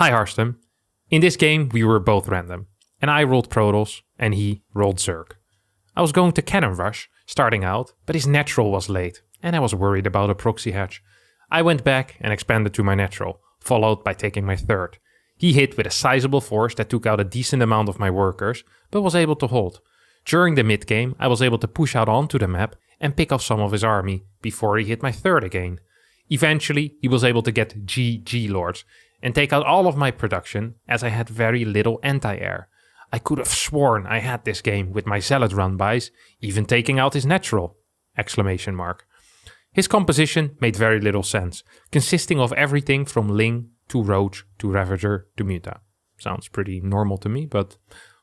Hi Harstem. In this game we were both random, and I rolled Protoss and he rolled Zerg. I was going to Cannon Rush, starting out, but his natural was late, and I was worried about a proxy hatch. I went back and expanded to my natural, followed by taking my third. He hit with a sizable force that took out a decent amount of my workers, but was able to hold. During the mid-game, I was able to push out onto the map and pick off some of his army before he hit my third again. Eventually, he was able to get GG Lords and take out all of my production as I had very little anti-air. I could have sworn I had this game with my Zealot run-bys, even taking out his natural! Exclamation mark. His composition made very little sense, consisting of everything from Ling to Roach to Ravager to Muta. Sounds pretty normal to me, but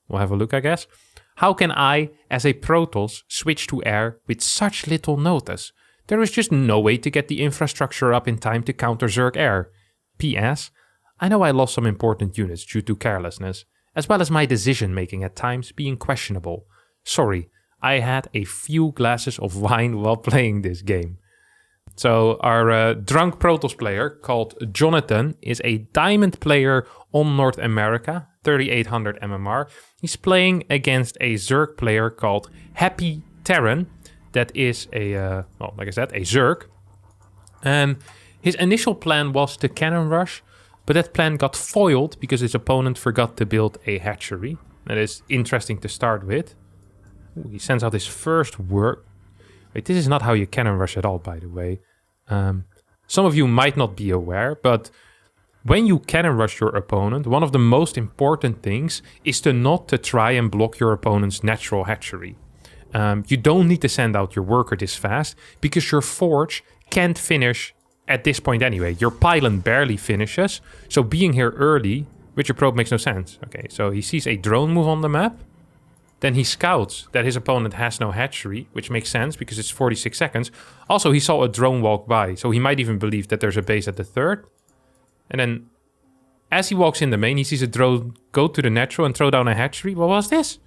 we'll have a look, I guess. How can I, as a Protoss, switch to air with such little notice? There is just no way to get the infrastructure up in time to counter Zerg air. PS, I know I lost some important units due to carelessness, as well as my decision making at times being questionable. Sorry, I had a few glasses of wine while playing this game. So our drunk Protoss player called Jonathan is a diamond player on North America, 3800 MMR. He's playing against a Zerg player called Happy Terran. That is a, like I said, a Zerg. His initial plan was to cannon rush, but that plan got foiled because his opponent forgot to build a hatchery. That is interesting to start with. Ooh, he sends out his first work. Wait, this is not how you cannon rush at all, by the way. Some of you might not be aware, but when you cannon rush your opponent, one of the most important things is to not to try and block your opponent's natural hatchery. You don't need to send out your worker this fast, because your forge can't finish at this point anyway. Your pylon barely finishes, so being here early with your probe makes no sense. Okay, so he sees a drone move on the map. Then he scouts that his opponent has no hatchery, which makes sense because it's 46 seconds. Also, he saw a drone walk by, so he might even believe that there's a base at the third. And then, as he walks in the main, he sees a drone go to the natural and throw down a hatchery. What was this?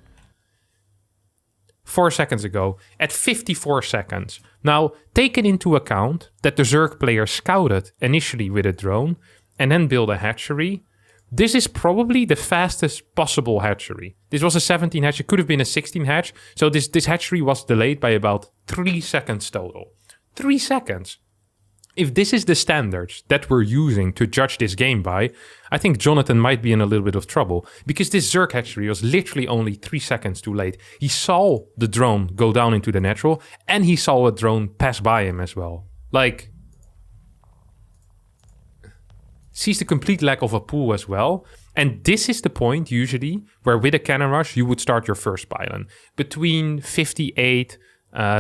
4 seconds ago, at 54 seconds. Now, taken into account that the Zerg player scouted initially with a drone and then built a hatchery, this is probably the fastest possible hatchery. This was a 17 hatch, it could have been a 16 hatch, so this hatchery was delayed by about 3 seconds total. 3 seconds. If this is the standards that we're using to judge this game by, I think Jonathan might be in a little bit of trouble, because this Zerg hatchery was literally only 3 seconds too late. He saw the drone go down into the natural, and he saw a drone pass by him as well. Like, sees the complete lack of a pool as well. And this is the point, usually, where with a cannon rush, you would start your first pylon. Between 58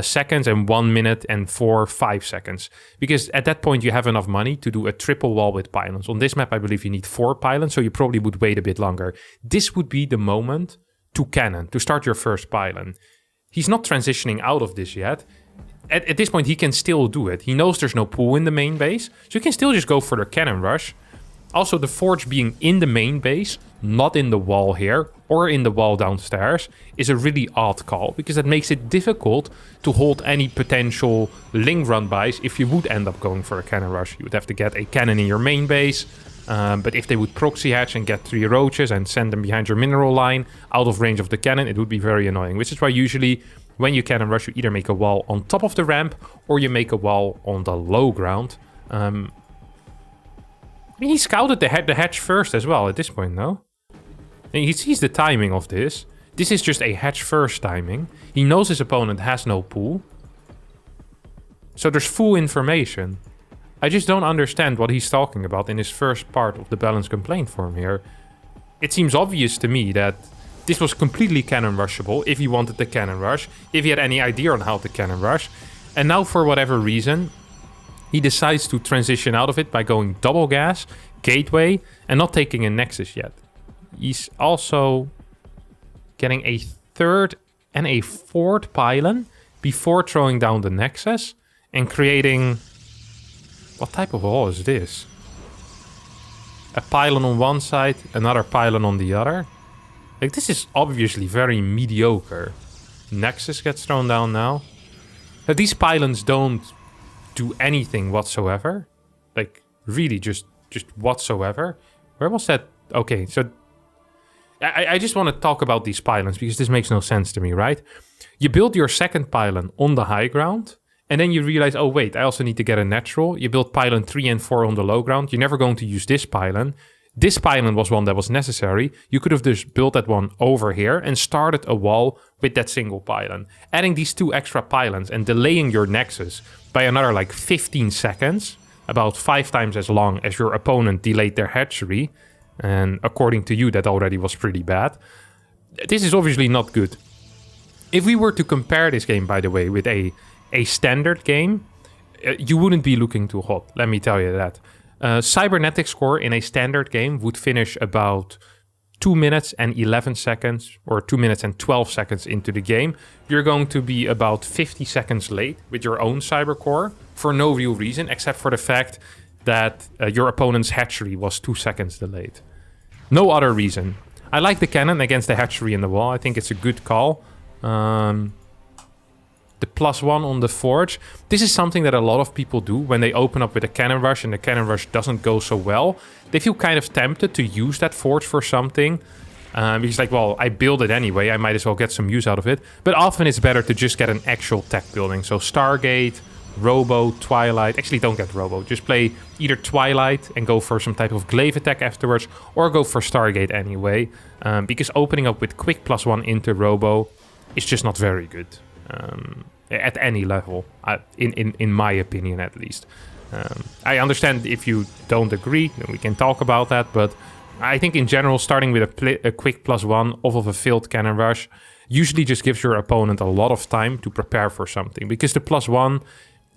seconds and 1 minute and 5 seconds. Because at that point, you have enough money to do a triple wall with pylons. On this map, I believe you need 4 pylons, so you probably would wait a bit longer. This would be the moment to cannon, to start your first pylon. He's not transitioning out of this yet. At this point, he can still do it. He knows there's no pool in the main base, so he can still just go for the cannon rush. Also, the forge being in the main base, not in the wall here, or in the wall downstairs, is a really odd call, because that makes it difficult to hold any potential Ling run-bys if you would end up going for a cannon rush. You would have to get a cannon in your main base, but if they would proxy hatch and get 3 roaches and send them behind your mineral line, out of range of the cannon, it would be very annoying, which is why usually when you cannon rush, you either make a wall on top of the ramp, or you make a wall on the low ground. I mean, he scouted the hatch first as well at this point, no? And he sees the timing of this. This is just a hatch first timing. He knows his opponent has no pool. So there's full information. I just don't understand what he's talking about in his first part of the balance complaint form here. It seems obvious to me that this was completely cannon rushable if he wanted the cannon rush, if he had any idea on how to cannon rush. And now for whatever reason, he decides to transition out of it by going double gas, gateway, and not taking a nexus yet. He's also getting a third and a fourth pylon before throwing down the nexus and creating... What type of wall is this? A pylon on one side, another pylon on the other. Like, this is obviously very mediocre. Nexus gets thrown down now. But these pylons don't do anything whatsoever. Like, really just whatsoever. Where was that? Okay, so I just want to talk about these pylons because this makes no sense to me, right? You build your second pylon on the high ground, and then you realize, oh wait, I also need to get a natural. You build pylon 3 and 4 on the low ground. You're never going to use this pylon. This pylon was one that was necessary. You could have just built that one over here and started a wall with that single pylon. Adding these 2 extra pylons and delaying your nexus by another like 15 seconds, about 5 times as long as your opponent delayed their hatchery, and according to you, that already was pretty bad. This is obviously not good. If we were to compare this game, by the way, with a standard game, you wouldn't be looking too hot, let me tell you that. Cybernetic score in a standard game would finish about 2 minutes and 11 seconds or 2 minutes and 12 seconds into the game. You're going to be about 50 seconds late with your own cybercore for no real reason, except for the fact that your opponent's hatchery was 2 seconds delayed. No other reason. I like the cannon against the hatchery in the wall. I think it's a good call. The +1 on the forge. This is something that a lot of people do when they open up with a cannon rush and the cannon rush doesn't go so well. They feel kind of tempted to use that forge for something. Because like, well, I build it anyway. I might as well get some use out of it. But often it's better to just get an actual tech building. So Stargate, Robo, Twilight. Actually, don't get Robo. Just play either Twilight and go for some type of glaive attack afterwards, or go for Stargate anyway. Because opening up with quick +1 into Robo is just not very good. At any level, in my opinion at least. I understand if you don't agree, we can talk about that, but I think in general, starting with a quick +1 off of a failed cannon rush usually just gives your opponent a lot of time to prepare for something, because the +1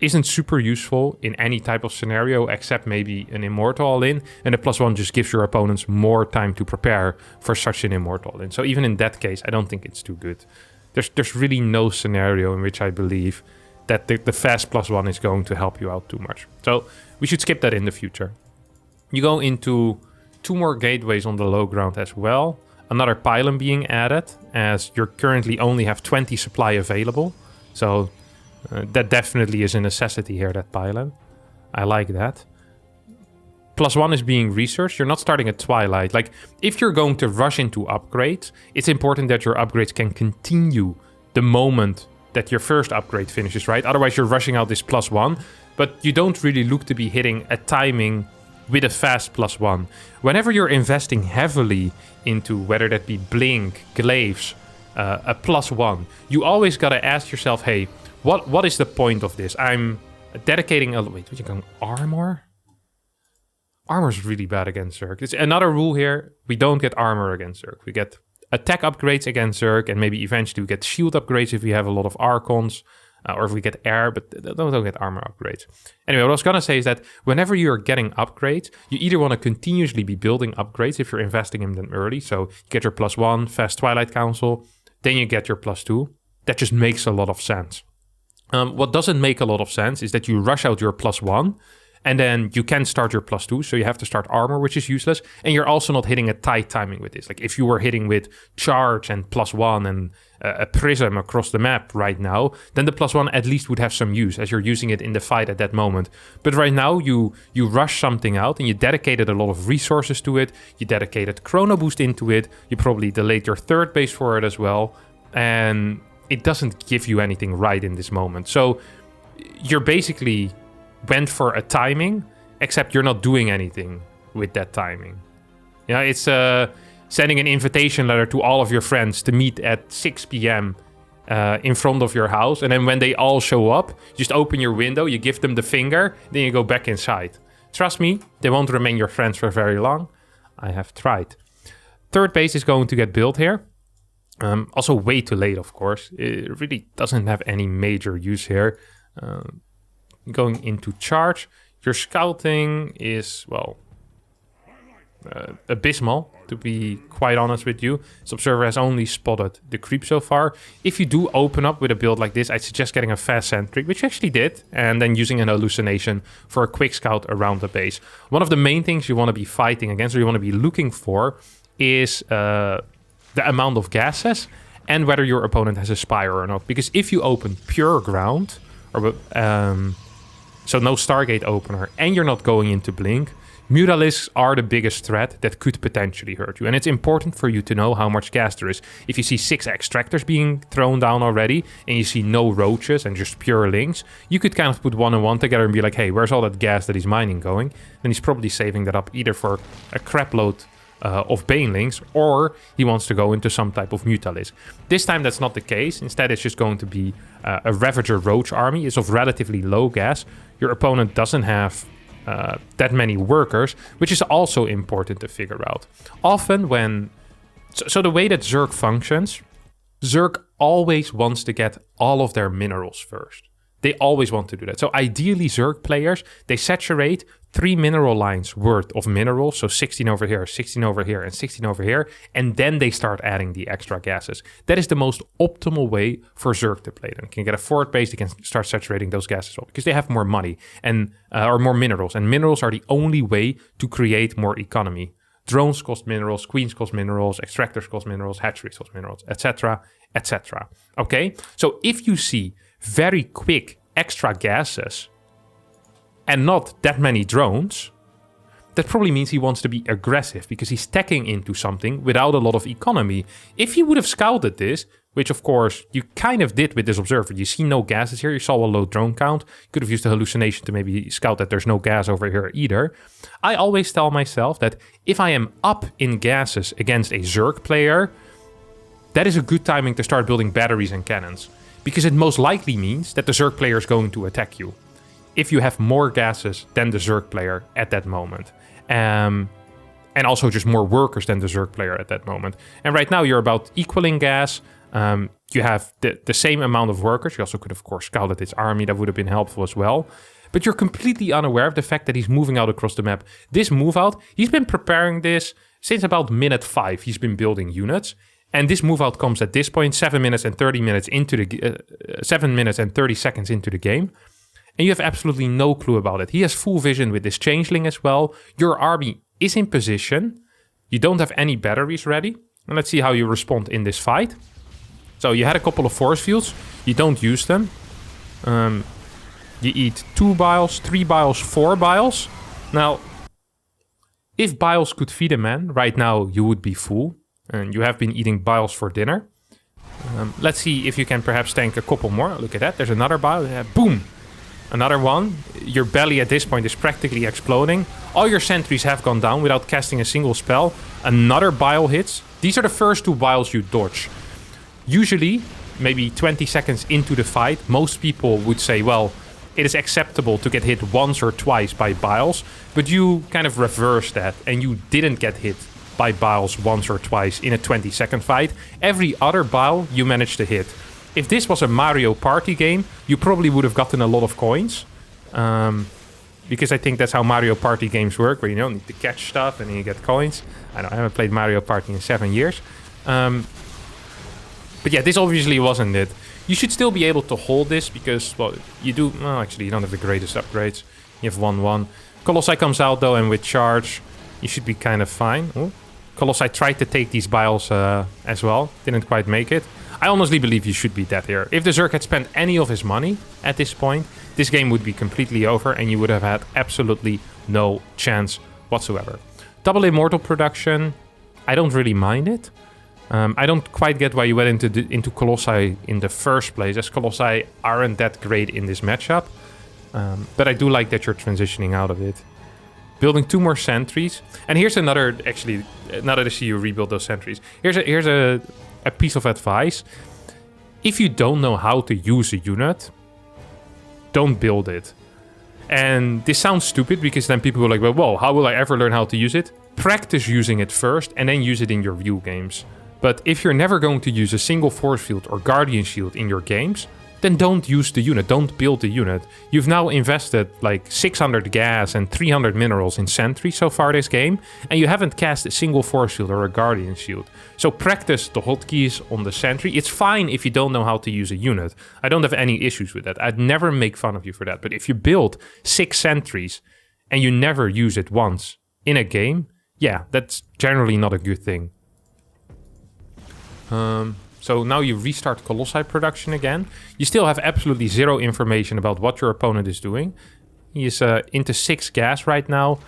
isn't super useful in any type of scenario except maybe an Immortal all-in, and the +1 just gives your opponents more time to prepare for such an Immortal all-in. So even in that case, I don't think it's too good. There's really no scenario in which I believe that the fast +1 is going to help you out too much. So we should skip that in the future. You go into 2 more gateways on the low ground as well. Another pylon being added, as you currently only have 20 supply available. So that definitely is a necessity here, that pylon. I like that. +1 is being researched. You're not starting at Twilight. Like, if you're going to rush into upgrades, it's important that your upgrades can continue the moment that your first upgrade finishes, right? Otherwise, you're rushing out this +1, but you don't really look to be hitting a timing with a fast +1. Whenever you're investing heavily into whether that be Blink, Glaives, a +1, you always gotta ask yourself, hey, what is the point of this? I'm dedicating a... Wait, what you going? Armor? Armor's really bad against Zerg. It's another rule here. We don't get armor against Zerg. We get attack upgrades against Zerg, and maybe eventually we get shield upgrades if we have a lot of Archons, or if we get air, but don't get armor upgrades. Anyway, what I was going to say is that whenever you're getting upgrades, you either want to continuously be building upgrades if you're investing in them early. So you get your +1, fast Twilight Council, then you get your +2. That just makes a lot of sense. What doesn't make a lot of sense is that you rush out your +1, and then you can start your +2, so you have to start armor, which is useless. And you're also not hitting a tight timing with this. Like, if you were hitting with charge and +1 and a prism across the map right now, then the +1 at least would have some use, as you're using it in the fight at that moment. But right now, you rush something out, and you dedicated a lot of resources to it. You dedicated Chrono Boost into it. You probably delayed your third base for it as well. And it doesn't give you anything right in this moment. So you're basically went for a timing, except you're not doing anything with that timing. Yeah, it's sending an invitation letter to all of your friends to meet at 6 p.m. In front of your house, and then when they all show up, just open your window, you give them the finger, then you go back inside. Trust me, they won't remain your friends for very long. I have tried. Third base is going to get built here. Also way too late, of course. It really doesn't have any major use here. Going into charge, your scouting is, well, abysmal, to be quite honest with you. This observer has only spotted the creep so far. If you do open up with a build like this, I'd suggest getting a fast sentry, which you actually did, and then using an hallucination for a quick scout around the base. One of the main things you want to be fighting against, or you want to be looking for, is the amount of gases and whether your opponent has a spire or not. Because if you open pure ground, or so no Stargate opener, and you're not going into Blink, Mutalisks are the biggest threat that could potentially hurt you, and it's important for you to know how much gas there is. If you see 6 extractors being thrown down already, and you see no roaches and just pure links, you could kind of put 1 and 1 together and be like, hey, where's all that gas that he's mining going? Then he's probably saving that up either for a crap load of banelings, or he wants to go into some type of Mutalisk. This time that's not the case. Instead, it's just going to be a Ravager Roach army. It's of relatively low gas. Your opponent doesn't have that many workers, which is also important to figure out. Often when... So the way that Zerg functions, Zerg always wants to get all of their minerals first. They always want to do that. So ideally, Zerg players, they saturate 3 mineral lines worth of minerals. So 16 over here, 16 over here, and 16 over here. And then they start adding the extra gases. That is the most optimal way for Zerg to play them. They can get a forward base, they can start saturating those gases all because they have more money and or more minerals. And minerals are the only way to create more economy. Drones cost minerals, queens cost minerals, extractors cost minerals, hatcheries cost minerals, etc., etc. Okay? So if you see very quick extra gases and not that many drones, that probably means he wants to be aggressive because he's stacking into something without a lot of economy. If you would have scouted this, which of course you kind of did with this observer, you see no gases here, you saw a low drone count, you could have used the hallucination to maybe scout that there's no gas over here either. I always tell myself that if I am up in gases against a Zerg player, that is a good timing to start building batteries and cannons, because it most likely means that the Zerg player is going to attack you if you have more gases than the Zerg player at that moment. And also just more workers than the Zerg player at that moment. And right now you're about equaling gas. You have the same amount of workers. You also could, of course, scouted his army. That would have been helpful as well. But you're completely unaware of the fact that he's moving out across the map. This move out, he's been preparing this since about minute 5. He's been building units. And this move out comes at this point, 7 minutes and 30 minutes into the 7 minutes and 30 seconds into the game. And you have absolutely no clue about it. He has full vision with this changeling as well. Your army is in position. You don't have any batteries ready. And let's see how you respond in this fight. So you had a couple of force fields. You don't use them. You eat 2 biles, 3 biles, 4 biles. Now, if biles could feed a man, right now you would be full. And you have been eating biles for dinner. Let's see if you can perhaps tank a couple more. Look at that. There's another bile. Boom. Another one. Your belly at this point is practically exploding. All your sentries have gone down without casting a single spell. Another bile hits. These are the first 2 biles you dodge. Usually, maybe 20 seconds into the fight, most people would say, well, it is acceptable to get hit once or twice by biles. But you kind of reverse that and you didn't get hit by biles once or twice in a 20-second fight. Every other bile you managed to hit. If this was a Mario Party game, you probably would have gotten a lot of coins. Because I think that's how Mario Party games work, where you don't need to catch stuff and then you get coins. I haven't played Mario Party in 7 years. But yeah, this obviously wasn't it. You should still be able to hold this because, well, you do... Well, actually, you don't have the greatest upgrades. You have 1-1. Colossi comes out, though, and with charge, you should be kind of fine. Ooh. Colossi tried to take these biles as well. Didn't quite make it. I honestly believe you should be dead here. If the Zerg had spent any of his money at this point, this game would be completely over and you would have had absolutely no chance whatsoever. Double Immortal production, I don't really mind it. I don't quite get why you went into Colossi in the first place, as Colossi aren't that great in this matchup. But I do like that you're transitioning out of it. Building 2 more sentries. And here's another, actually, now that I see you rebuild those sentries. Here's a piece of advice. If you don't know how to use a unit, don't build it. And this sounds stupid because then people are like, well, whoa, how will I ever learn how to use it? Practice using it first and then use it in your real games. But if you're never going to use a single force field or guardian shield in your games, then don't use the unit, don't build the unit. You've now invested like 600 gas and 300 minerals in sentry so far this game, and you haven't cast a single force shield or a guardian shield. So practice the hotkeys on the sentry. It's fine if you don't know how to use a unit. I don't have any issues with that. I'd never make fun of you for that. But if you build 6 sentries and you never use it once in a game, yeah, that's generally not a good thing. So now you restart Colossi production again. You still have absolutely zero information about what your opponent is doing. He is into 6 gas right now.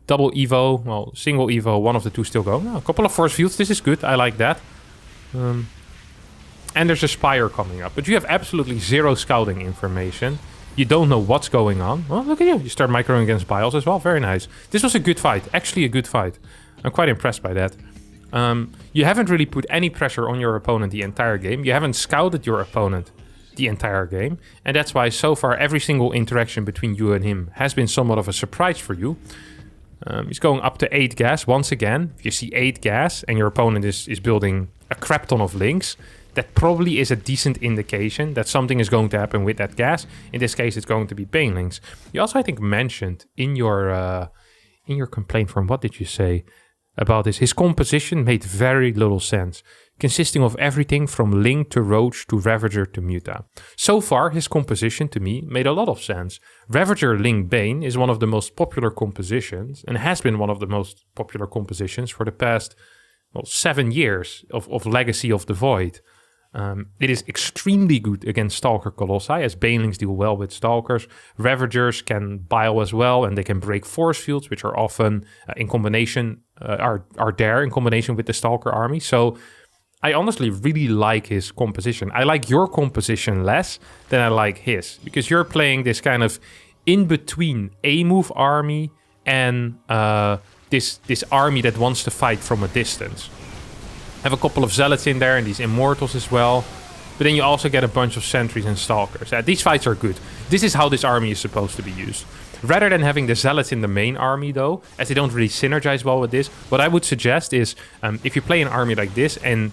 double Evo, well, single Evo, one of the two still going. Oh, a couple of force fields, this is good, I like that. And there's a Spire coming up, but you have absolutely zero scouting information. You don't know what's going on. Well, look at you. You start microing against Biles as well. Very nice. This was a good fight. Actually a good fight. I'm quite impressed by that. You haven't really put any pressure on your opponent the entire game. You haven't scouted your opponent the entire game. And that's why so far every single interaction between you and him has been somewhat of a surprise for you. He's going up to 8 gas once again. If you see 8 gas and your opponent is building a crap ton of links, that probably is a decent indication that something is going to happen with that gas. In this case, it's going to be Banelings. You also, I think, mentioned in your complaint form, what did you say about this? His composition made very little sense, consisting of everything from Link to Roach to Ravager to Muta. So far, his composition to me made a lot of sense. Ravager Link Bane is one of the most popular compositions and has been one of the most popular compositions for the past 7 years of Legacy of the Void. It is extremely good against Stalker Colossi, as Banelings deal well with Stalkers. Ravagers can bile as well, and they can break force fields, which are often in combination are there in combination with the Stalker army. So I honestly really like his composition. I like your composition less than I like his, because you're playing this kind of in-between A-move army and this army that wants to fight from a distance. Have a couple of Zealots in there and these Immortals as well. But then you also get a bunch of Sentries and Stalkers. These fights are good. This is how this army is supposed to be used. Rather than having the Zealots in the main army though, as they don't really synergize well with this, what I would suggest is if you play an army like this, and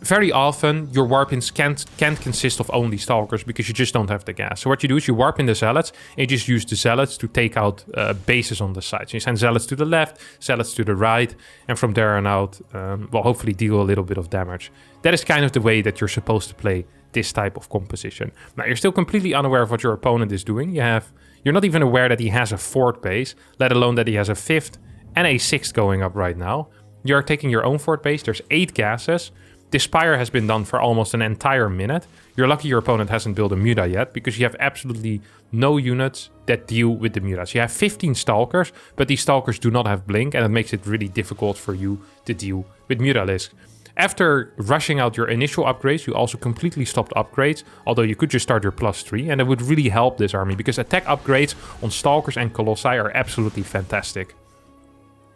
very often your warp-ins can't consist of only Stalkers because you just don't have the gas. So what you do is you warp in the Zealots and you just use the Zealots to take out bases on the side. So you send Zealots to the left, Zealots to the right, and from there on out, hopefully deal a little bit of damage. That is kind of the way that you're supposed to play this type of composition. Now, you're still completely unaware of what your opponent is doing. You're not even aware that he has a 4th base, let alone that he has a 5th and a 6th going up right now. You're taking your own 4th base. There's 8 gases. This Spire has been done for almost an entire minute. You're lucky your opponent hasn't built a Muta yet, because you have absolutely no units that deal with the Mutas. You have 15 Stalkers, but these Stalkers do not have Blink, and it makes it really difficult for you to deal with Mutalisk. After rushing out your initial upgrades, you also completely stopped upgrades, although you could just start your +3, and it would really help this army, because attack upgrades on Stalkers and Colossi are absolutely fantastic.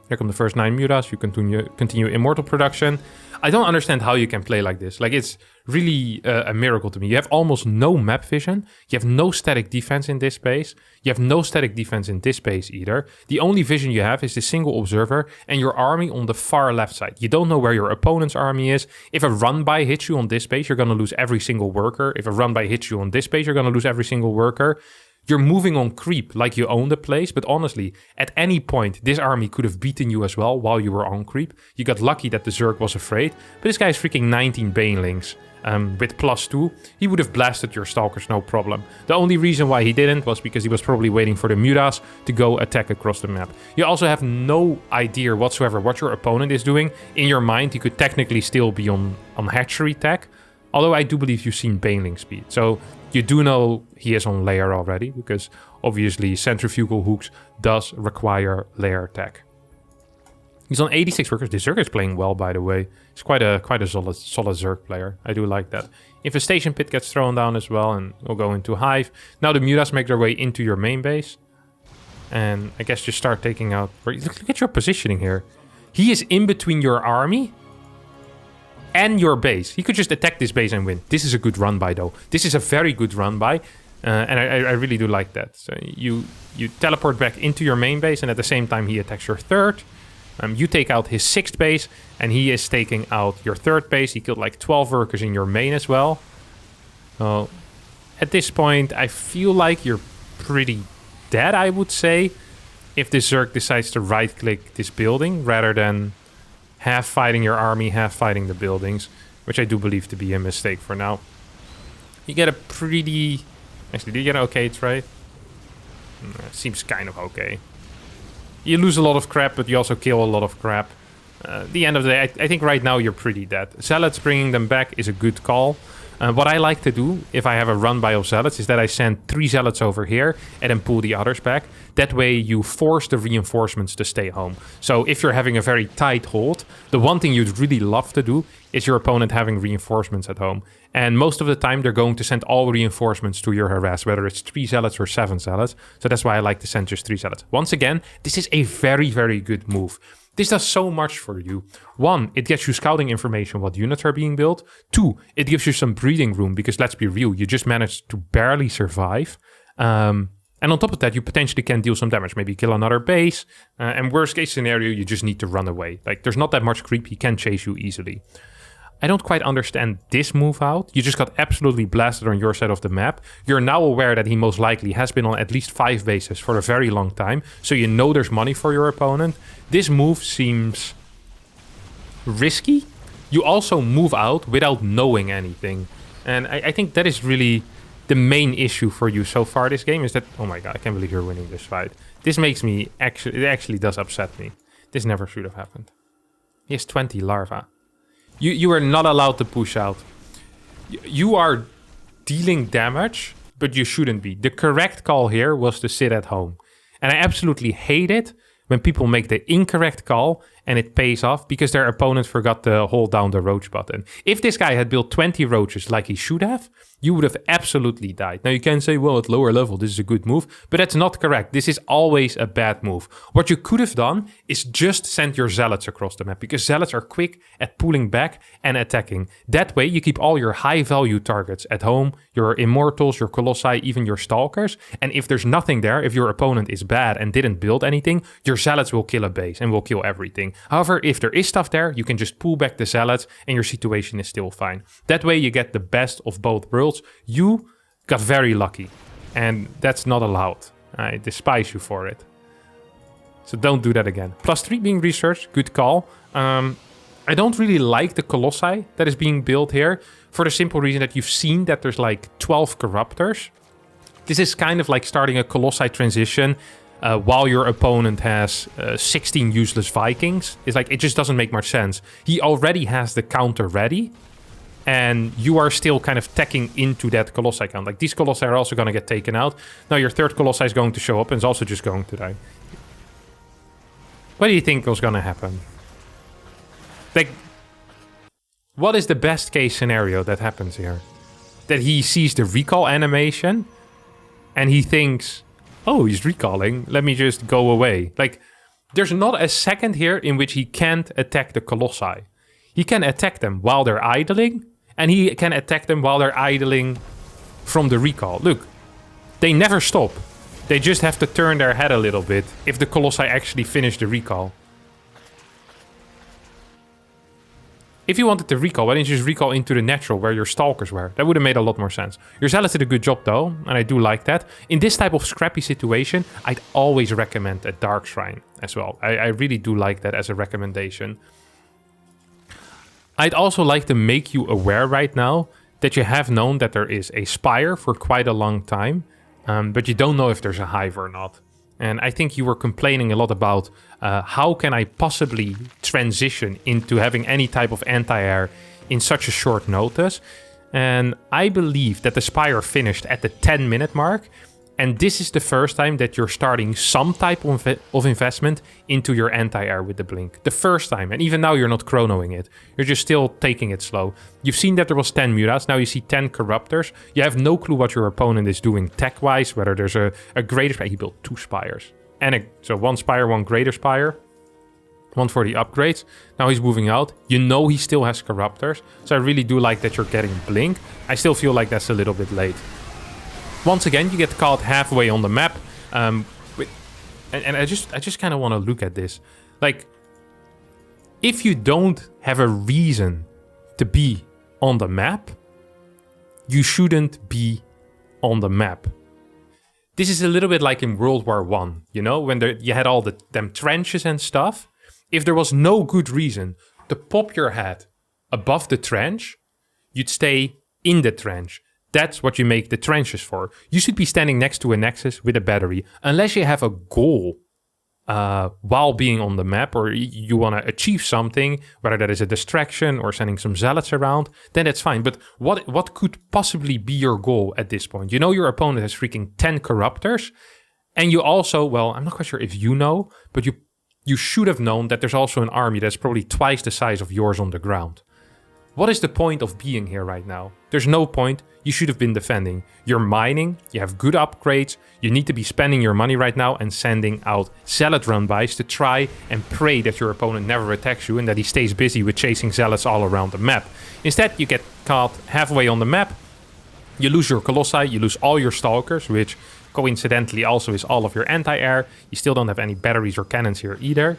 Here come the first 9 Mutas, you continue Immortal production. I don't understand how you can play like this. Like, it's really a miracle to me. You have almost no map vision. You have no static defense in this base. You have no static defense in this base either. The only vision you have is this single observer and your army on the far left side. You don't know where your opponent's army is. If a run-by hits you on this base, you're going to lose every single worker. If a run-by hits you on this base, you're going to lose every single worker. You're moving on creep like you own the place, but honestly, at any point, this army could have beaten you as well while you were on creep. You got lucky that the Zerg was afraid, but this guy is freaking 19 Banelings. With +2, he would have blasted your Stalkers no problem. The only reason why he didn't was because he was probably waiting for the Mutas to go attack across the map. You also have no idea whatsoever what your opponent is doing. In your mind, he could technically still be on hatchery tech, although I do believe you've seen Baneling speed. So you do know he is on layer already, because obviously centrifugal hooks does require layer tech. He's on 86 workers. This Zerg is playing well, by the way. He's quite a solid Zerg player. I do like that. Infestation Pit gets thrown down as well, and we'll go into Hive. Now the Mutas make their way into your main base. And I guess just start taking out... Look at your positioning here. He is in between your army and your base. He could just attack this base and win. This is a good run-by, though. This is a very good run-by. And I really do like that. So you teleport back into your main base, and at the same time he attacks your 3rd. You take out his 6th base, and he is taking out your 3rd base. He killed like 12 workers in your main as well. So at this point, I feel like you're pretty dead, I would say, if this Zerg decides to right-click this building rather than half fighting your army, half fighting the buildings, which I do believe to be a mistake for now. You get a pretty... Actually, do you get an okay trade? Seems kind of okay. You lose a lot of crap, but you also kill a lot of crap. At the end of the day, I think right now you're pretty dead. Zealots bringing them back is a good call. What I like to do if I have a run by of zealots is that I send 3 zealots over here and then pull the others back. That way you force the reinforcements to stay home. So if you're having a very tight hold, the one thing you'd really love to do is your opponent having reinforcements at home. And most of the time they're going to send all reinforcements to your harass, whether it's 3 zealots or 7 zealots. So that's why I like to send just 3 zealots. Once again, this is a very, very good move. This does so much for you. 1, it gets you scouting information what units are being built. 2, it gives you some breathing room because let's be real, you just managed to barely survive. And on top of that, you potentially can deal some damage, maybe kill another base. And worst case scenario, you just need to run away. Like there's not that much creep, he can chase you easily. I don't quite understand this move out. You just got absolutely blasted on your side of the map. You're now aware that he most likely has been on at least 5 bases for a very long time. So you know there's money for your opponent. This move seems risky. You also move out without knowing anything. And I think that is really the main issue for you so far this game is that, oh my god, I can't believe you're winning this fight. This makes me, it actually does upset me. This never should have happened. He has 20 larvae. You are not allowed to push out. You are dealing damage, but you shouldn't be. The correct call here was to sit at home. And I absolutely hate it when people make the incorrect call and it pays off because their opponent forgot to hold down the roach button. If this guy had built 20 roaches like he should have, you would have absolutely died. Now you can say, well, at lower level, this is a good move, but that's not correct. This is always a bad move. What you could have done is just send your zealots across the map because zealots are quick at pulling back and attacking. That way you keep all your high value targets at home, your immortals, your colossi, even your stalkers. And if there's nothing there, if your opponent is bad and didn't build anything, your zealots will kill a base and will kill everything. However, if there is stuff there, you can just pull back the zealots and your situation is still fine. That way you get the best of both worlds. You got very lucky and that's not allowed. I despise you for it. So don't do that again. +3 being researched, good call. I don't really like the colossi that is being built here for the simple reason that you've seen that there's like 12 corruptors. This is kind of like starting a colossi transition while your opponent has 16 useless Vikings. It's like, it just doesn't make much sense. He already has the counter ready, and you are still kind of tacking into that colossi count. Like, these colossi are also going to get taken out. Now your third colossi is going to show up and is also just going to die. What do you think was going to happen? Like, what is the best case scenario that happens here? That he sees the recall animation and he thinks, oh, he's recalling, let me just go away. Like, there's not a second here in which he can't attack the colossi. He can attack them while they're idling, and he can attack them while they're idling from the recall. Look, they never stop. They just have to turn their head a little bit if the colossi actually finish the recall. If you wanted to recall, why didn't you just recall into the natural where your stalkers were? That would have made a lot more sense. Your zealots did a good job though, and I do like that. In this type of scrappy situation, I'd always recommend a Dark Shrine as well. I really do like that as a recommendation. I'd also like to make you aware right now that you have known that there is a Spire for quite a long time, but you don't know if there's a Hive or not. And I think you were complaining a lot about how can I possibly transition into having any type of anti-air in such a short notice. And I believe that the Spire finished at the 10-minute mark. And this is the first time that you're starting some type of investment into your anti-air with the blink. The first time. And even now you're not chronoing it. You're just still taking it slow. You've seen that there was 10 mutants. Now you see 10 corruptors. You have no clue what your opponent is doing tech-wise. Whether there's a greater spire. He built 2 spires. So 1 spire, 1 greater spire. 1 for the upgrades. Now he's moving out. You know he still has corruptors. So I really do like that you're getting blink. I still feel like that's a little bit late. Once again, you get caught halfway on the map. And I just kind of want to look at this. Like, if you don't have a reason to be on the map, you shouldn't be on the map. This is a little bit like in World War I, you know, when you had all them trenches and stuff. If there was no good reason to pop your head above the trench, you'd stay in the trench. That's what you make the trenches for. You should be standing next to a nexus with a battery, unless you have a goal while being on the map, or you want to achieve something, whether that is a distraction or sending some zealots around, then that's fine. But what could possibly be your goal at this point? You know your opponent has freaking 10 corruptors, and you also, well, I'm not quite sure if you know, but you should have known that there's also an army that's probably twice the size of yours on the ground. What is the point of being here right now? There's no point. You should have been defending. You're mining, you have good upgrades, you need to be spending your money right now and sending out zealot run-bys to try and pray that your opponent never attacks you and that he stays busy with chasing zealots all around the map. Instead, you get caught halfway on the map, you lose your colossi, you lose all your stalkers, which coincidentally also is all of your anti-air. You still don't have any batteries or cannons here either.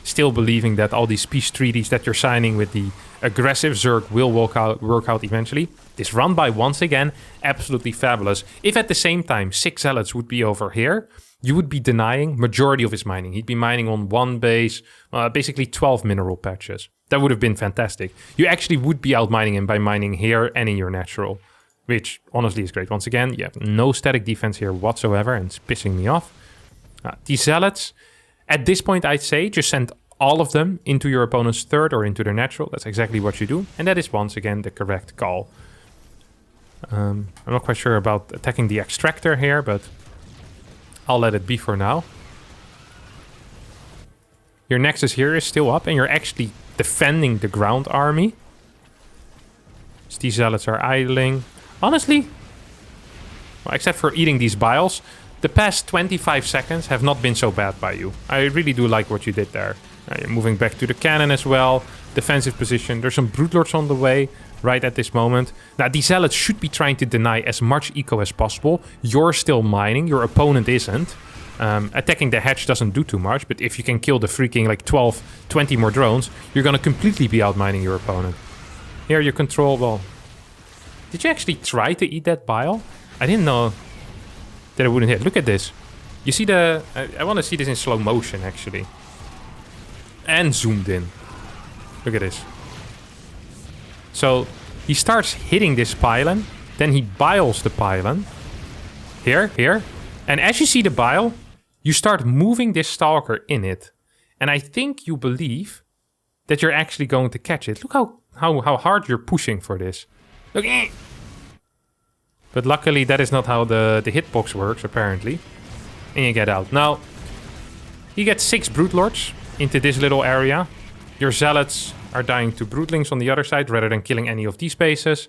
Still believing that all these peace treaties that you're signing with the aggressive Zerg will work out eventually. This run by once again, absolutely fabulous. If at the same time 6 zealots would be over here, you would be denying majority of his mining. He'd be mining on one base, basically 12 mineral patches. That would have been fantastic. You actually would be out mining him by mining here and in your natural, which honestly is great. Once again, you have no static defense here whatsoever, and it's pissing me off. These zealots, at this point I'd say just send all of them into your opponent's third or into their natural. That's exactly what you do. And that is once again the correct call. I'm not quite sure about attacking the extractor here, but I'll let it be for now. Your nexus here is still up and you're actually defending the ground army. So these zealots are idling. Honestly, well, except for eating these biles, the past 25 seconds have not been so bad by you. I really do like what you did there. You're moving back to the cannon as well. Defensive position. There's some Broodlords on the way right at this moment. Now, these zealots should be trying to deny as much eco as possible. You're still mining. Your opponent isn't. Attacking the hatch doesn't do too much, but if you can kill the freaking like 12, 20 more drones, you're going to completely be out-mining your opponent. Here you control, well... Did you actually try to eat that bile? I didn't know that it wouldn't hit. Look at this. You see the... I want to see this in slow motion, actually. And zoomed in. Look at this. So, he starts hitting this pylon. Then he biles the pylon. Here. And as you see the bile, you start moving this stalker in it. And I think you believe that you're actually going to catch it. Look how hard you're pushing for this. Look. But luckily, that is not how the hitbox works, apparently. And you get out. Now, you get 6 Broodlords into this little area. Your zealots are dying to broodlings on the other side rather than killing any of these bases.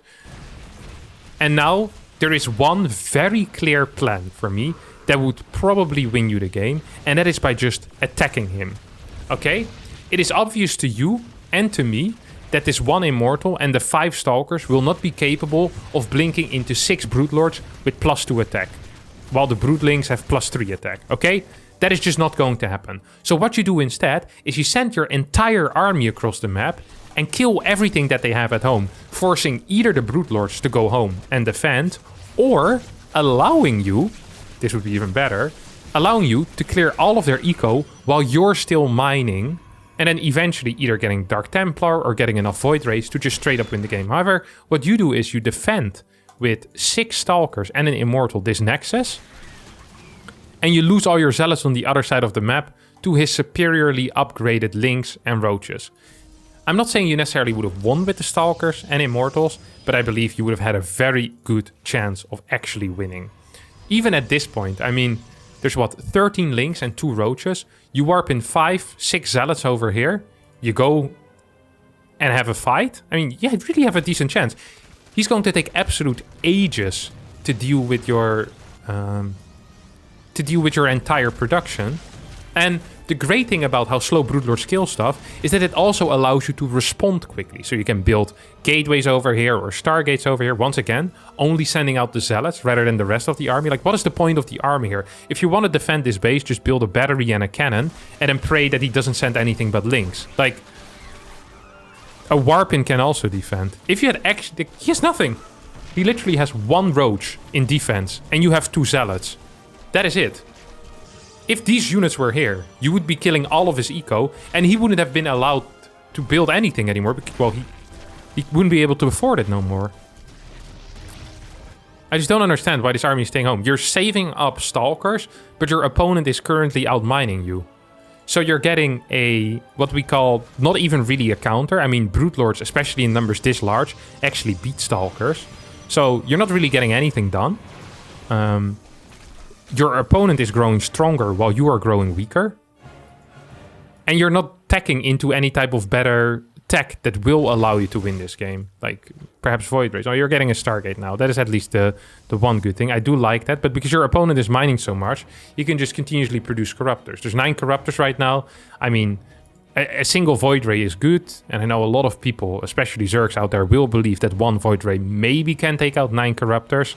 And now there is one very clear plan for me that would probably win you the game, and that is by just attacking him. Okay? It is obvious to you and to me that this one Immortal and the 5 Stalkers will not be capable of blinking into 6 Broodlords with +2 attack, while the Broodlings have +3 attack. Okay? That is just not going to happen. So what you do instead is you send your entire army across the map and kill everything that they have at home, forcing either the Broodlords to go home and defend, or allowing you, this would be even better, allowing you to clear all of their eco while you're still mining, and then eventually either getting Dark Templar or getting enough Void Rays to just straight up win the game. However, what you do is you defend with 6 Stalkers and an Immortal this Nexus, and you lose all your zealots on the other side of the map to his superiorly upgraded Lynx and Roaches. I'm not saying you necessarily would have won with the Stalkers and Immortals, but I believe you would have had a very good chance of actually winning. Even at this point, I mean, there's what, 13 Lynx and 2 Roaches. You warp in 5, 6 zealots over here. You go and have a fight. I mean, yeah, you really have a decent chance. He's going to take absolute ages to deal with your... entire production. And the great thing about how slow Broodlords kill stuff is that it also allows you to respond quickly. So you can build gateways over here or stargates over here. Once again, only sending out the zealots rather than the rest of the army. Like, what is the point of the army here? If you want to defend this base, just build a battery and a cannon and then pray that he doesn't send anything but Lynx. Like, a Warpin can also defend. If you had actually... He has nothing. He literally has 1 Roach in defense and you have 2 zealots. That is it. If these units were here, you would be killing all of his eco, and he wouldn't have been allowed to build anything anymore, because, well, he wouldn't be able to afford it no more. I just don't understand why this army is staying home. You're saving up stalkers, but your opponent is currently outmining you. So you're getting a, what we call, not even really a counter. I mean, Brute Lords, especially in numbers this large, actually beat Stalkers. So you're not really getting anything done. Your opponent is growing stronger while you are growing weaker. And you're not teching into any type of better tech that will allow you to win this game. Like, perhaps Void Rays. Oh, you're getting a Stargate now. That is at least the one good thing. I do like that. But because your opponent is mining so much, you can just continuously produce Corruptors. There's 9 Corruptors right now. I mean, a single Void Ray is good. And I know a lot of people, especially Zergs out there, will believe that one Void Ray maybe can take out 9 Corruptors.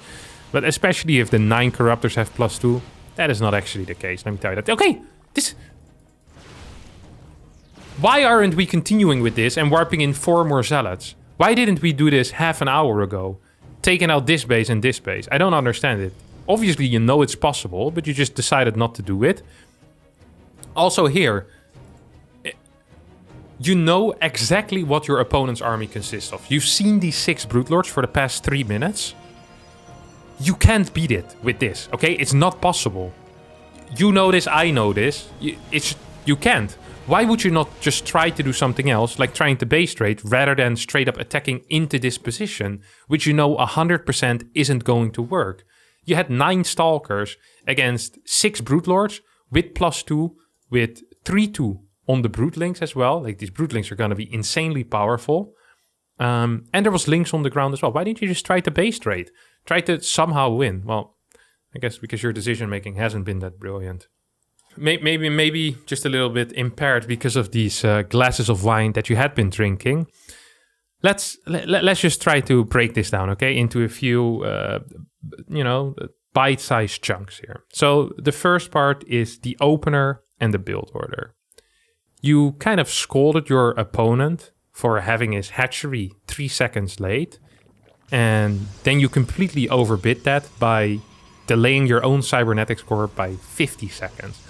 But especially if the 9 Corruptors have +2, that is not actually the case. Let me tell you that. Okay, this... Why aren't we continuing with this and warping in 4 more Zealots? Why didn't we do this half an hour ago? Taking out this base and this base. I don't understand it. Obviously, you know it's possible, but you just decided not to do it. Also here, you know exactly what your opponent's army consists of. You've seen these 6 Brute Lords for the past 3 minutes. You can't beat it with this, okay? It's not possible. You know this, I know this. You can't. Why would you not just try to do something else, like trying to base trade, rather than straight up attacking into this position, which you know 100% isn't going to work? You had 9 Stalkers against 6 Brute Lords with +2, with 3-2 on the Brute Links as well. Like, these Brute Links are going to be insanely powerful. And there was Links on the ground as well. Why didn't you just try to base trade? Try to somehow win? Well, I guess because your decision making hasn't been that brilliant. Maybe just a little bit impaired because of these glasses of wine that you had been drinking. Let's just try to break this down, okay, into a few, bite-sized chunks here. So the first part is the opener and the build order. You kind of scolded your opponent for having his hatchery 3 seconds late, and then you completely overbid that by delaying your own cybernetics core by 50 seconds.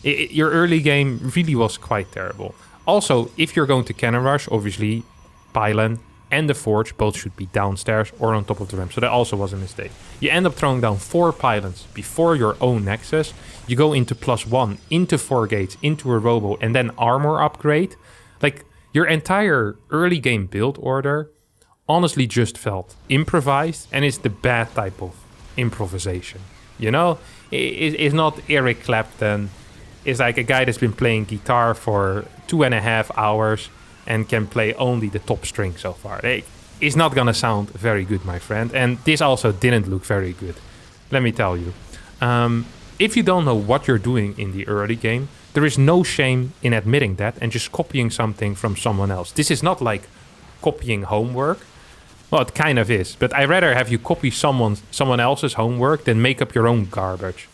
Your early game really was quite terrible. Also, if you're going to cannon rush, obviously, Pylon and the Forge both should be downstairs or on top of the ramp. So that also was a mistake. You end up throwing down 4 Pylons before your own Nexus. You go into +1, into 4 gates, into a Robo, and then armor upgrade. Like, your entire early game build order honestly just felt improvised, and it's the bad type of improvisation. You know? It's not Eric Clapton. Is like a guy that's been playing guitar for 2.5 hours and can play only the top string so far. It's not gonna sound very good, my friend. And this also didn't look very good, let me tell you. If you don't know what you're doing in the early game, there is no shame in admitting that and just copying something from someone else. This is not like copying homework. Well, it kind of is, but I'd rather have you copy someone else's homework than make up your own garbage.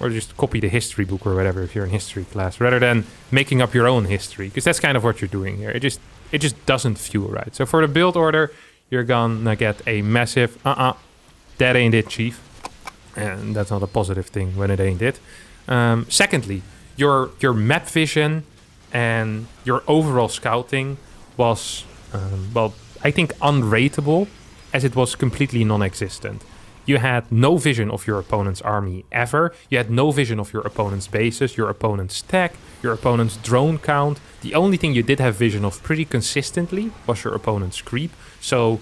Or just copy the history book or whatever if you're in history class, rather than making up your own history, because that's kind of what you're doing here. It just doesn't feel right. So for the build order, you're gonna get a massive that ain't it, chief. And that's not a positive thing when it ain't it. Secondly, your map vision and your overall scouting was, I think unrateable, as it was completely non-existent. You had no vision of your opponent's army ever. You had no vision of your opponent's bases, your opponent's tech, your opponent's drone count. The only thing you did have vision of pretty consistently was your opponent's creep. So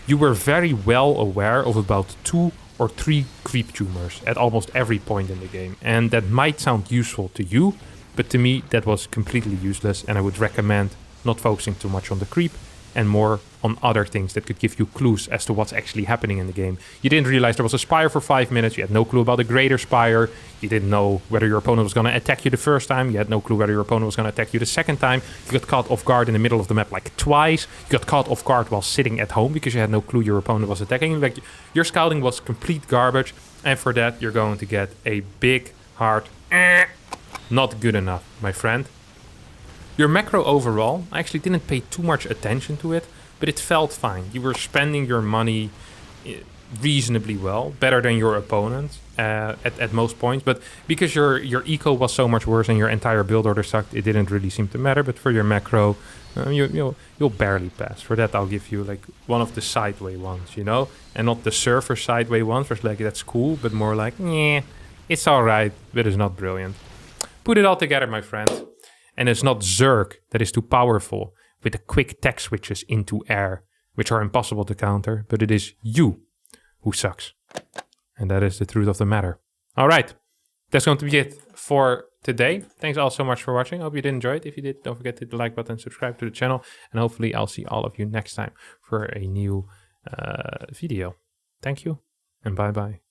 you were very well aware of about 2 or 3 creep tumors at almost every point in the game. And that might sound useful to you, but to me that was completely useless, and I would recommend not focusing too much on the creep and more on other things that could give you clues as to what's actually happening in the game. You didn't realize there was a Spire for 5 minutes, you had no clue about a Greater Spire, you didn't know whether your opponent was going to attack you the first time, you had no clue whether your opponent was going to attack you the second time, you got caught off guard in the middle of the map like twice, you got caught off guard while sitting at home because you had no clue your opponent was attacking. Like, your scouting was complete garbage, and for that you're going to get a big, hard, not good enough, my friend. Your macro overall, I actually didn't pay too much attention to it, but it felt fine. You were spending your money reasonably well, better than your opponent at most points. But because your eco was so much worse and your entire build order sucked, it didn't really seem to matter. But for your macro, you'll barely pass. For that, I'll give you like one of the sideway ones, you know, and not the surfer sideway ones. Where it's like that's cool, but more like yeah, it's all right, but it's not brilliant. Put it all together, my friend, and it's not Zerg that is too powerful with the quick tech switches into air, which are impossible to counter, but it is you who sucks. And that is the truth of the matter. All right, that's going to be it for today. Thanks all so much for watching. I hope you did enjoy it. If you did, don't forget to hit the like button, subscribe to the channel, and hopefully I'll see all of you next time for a new video. Thank you, and bye-bye.